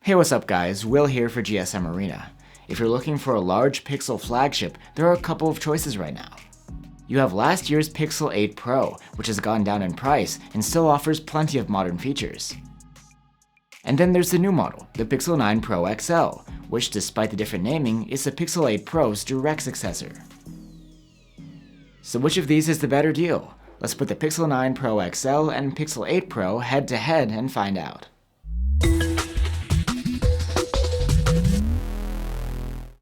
Hey, what's up guys, Will here for GSM Arena. If you're looking for a large Pixel flagship, there are a couple of choices right now. You have last year's Pixel 8 Pro, which has gone down in price and still offers plenty of modern features. And then there's the new model, the Pixel 9 Pro XL, which despite the different naming, is the Pixel 8 Pro's direct successor. So which of these is the better deal? Let's put the Pixel 9 Pro XL and Pixel 8 Pro head to head and find out.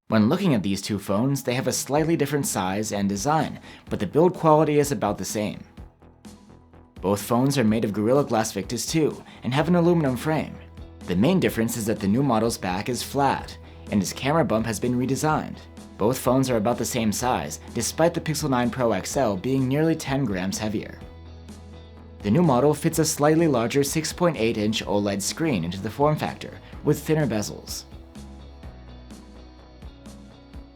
When looking at these two phones, they have a slightly different size and design, but the build quality is about the same. Both phones are made of Gorilla Glass Victus 2 and have an aluminum frame. The main difference is that the new model's back is flat, and its camera bump has been redesigned. Both phones are about the same size, despite the Pixel 9 Pro XL being nearly 10 grams heavier. The new model fits a slightly larger 6.8-inch OLED screen into the form factor, with thinner bezels.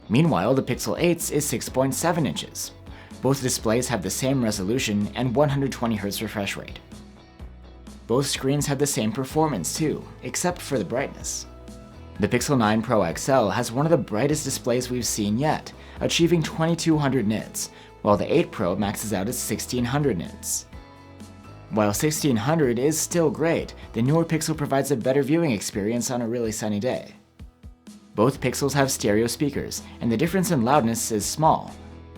Meanwhile, the Pixel 8's is 6.7 inches. Both displays have the same resolution and 120Hz refresh rate. Both screens have the same performance too, except for the brightness. The Pixel 9 Pro XL has one of the brightest displays we've seen yet, achieving 2200 nits, while the 8 Pro maxes out at 1600 nits. While 1600 is still great, the newer Pixel provides a better viewing experience on a really sunny day. Both Pixels have stereo speakers, and the difference in loudness is small.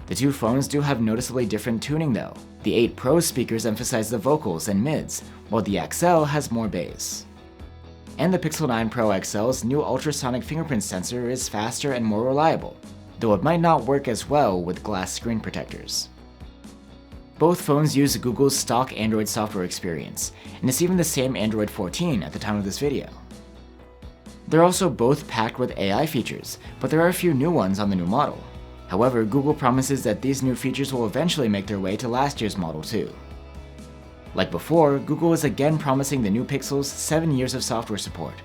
The two phones do have noticeably different tuning though. The 8 Pro's speakers emphasize the vocals and mids, while the XL has more bass. And the Pixel 9 Pro XL's new ultrasonic fingerprint sensor is faster and more reliable, though it might not work as well with glass screen protectors. Both phones use Google's stock Android software experience, and it's even the same Android 14 at the time of this video. They're also both packed with AI features, but there are a few new ones on the new model. However, Google promises that these new features will eventually make their way to last year's model too. Like before, Google is again promising the new Pixels 7 years of software support,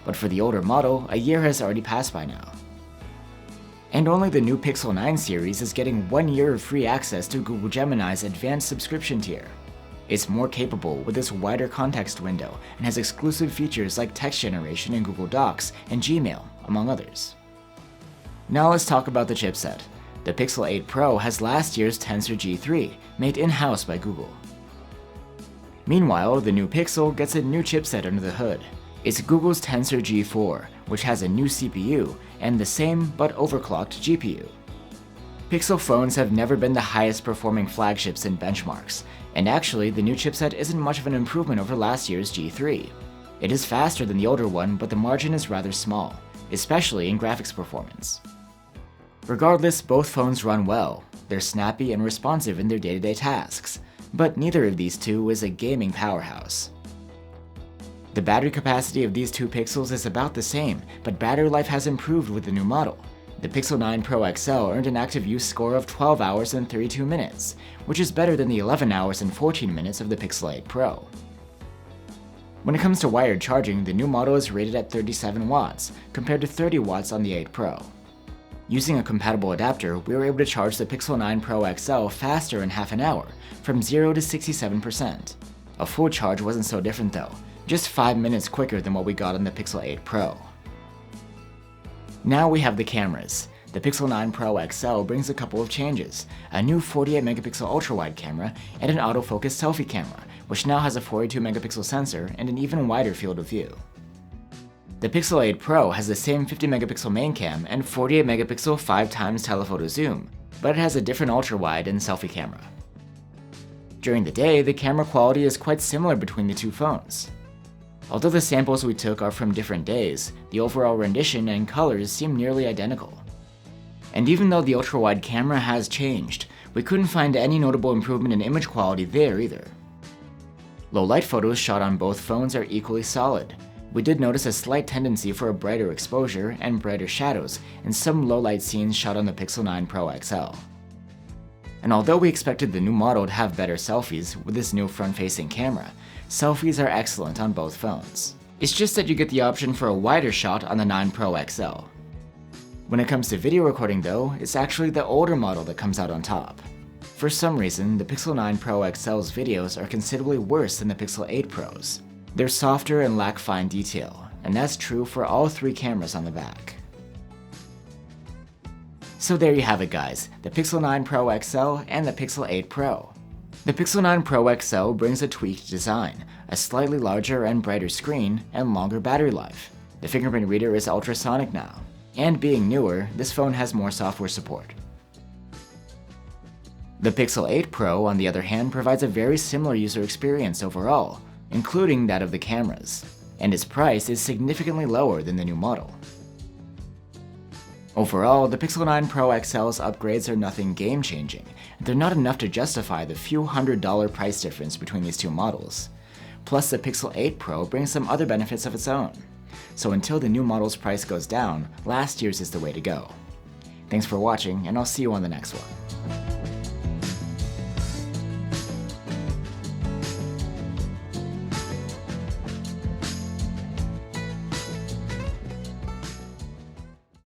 but for the older model, a year has already passed by now. And only the new Pixel 9 series is getting 1 year of free access to Google Gemini's advanced subscription tier. It's more capable with its wider context window and has exclusive features like text generation in Google Docs and Gmail, among others. Now let's talk about the chipset. The Pixel 8 Pro has last year's Tensor G3, made in-house by Google. Meanwhile, the new Pixel gets a new chipset under the hood. It's Google's Tensor G4, which has a new CPU and the same but overclocked GPU. Pixel phones have never been the highest performing flagships in benchmarks, and actually the new chipset isn't much of an improvement over last year's G3. It is faster than the older one, but the margin is rather small, especially in graphics performance. Regardless, both phones run well. They're snappy and responsive in their day-to-day tasks, but neither of these two is a gaming powerhouse. The battery capacity of these two Pixels is about the same, but battery life has improved with the new model. The Pixel 9 Pro XL earned an active use score of 12 hours and 32 minutes, which is better than the 11 hours and 14 minutes of the Pixel 8 Pro. When it comes to wired charging, the new model is rated at 37 watts, compared to 30 watts on the 8 Pro. Using a compatible adapter, we were able to charge the Pixel 9 Pro XL faster in half an hour, from 0 to 67%. A full charge wasn't so different though, just 5 minutes quicker than what we got on the Pixel 8 Pro. Now we have the cameras. The Pixel 9 Pro XL brings a couple of changes, a new 48-megapixel ultra-wide camera and an autofocus selfie camera, which now has a 42-megapixel sensor and an even wider field of view. The Pixel 8 Pro has the same 50-megapixel main cam and 48-megapixel 5x telephoto zoom, but it has a different ultra-wide and selfie camera. During the day, the camera quality is quite similar between the two phones. Although the samples we took are from different days, the overall rendition and colors seem nearly identical. And even though the ultra-wide camera has changed, we couldn't find any notable improvement in image quality there either. Low-light photos shot on both phones are equally solid. We did notice a slight tendency for a brighter exposure and brighter shadows in some low-light scenes shot on the Pixel 9 Pro XL. And although we expected the new model to have better selfies with this new front-facing camera, selfies are excellent on both phones. It's just that you get the option for a wider shot on the 9 Pro XL. When it comes to video recording though, it's actually the older model that comes out on top. For some reason, the Pixel 9 Pro XL's videos are considerably worse than the Pixel 8 Pro's. They're softer and lack fine detail, and that's true for all 3 cameras on the back. So there you have it guys, the Pixel 9 Pro XL and the Pixel 8 Pro. The Pixel 9 Pro XL brings a tweaked design, a slightly larger and brighter screen, and longer battery life. The fingerprint reader is ultrasonic now, and being newer, this phone has more software support. The Pixel 8 Pro, on the other hand, provides a very similar user experience overall, including that of the cameras, and its price is significantly lower than the new model. Overall, the Pixel 9 Pro XL's upgrades are nothing game-changing, and they're not enough to justify the few $100 price difference between these two models. Plus, the Pixel 8 Pro brings some other benefits of its own. So until the new model's price goes down, last year's is the way to go. Thanks for watching, and I'll see you on the next one.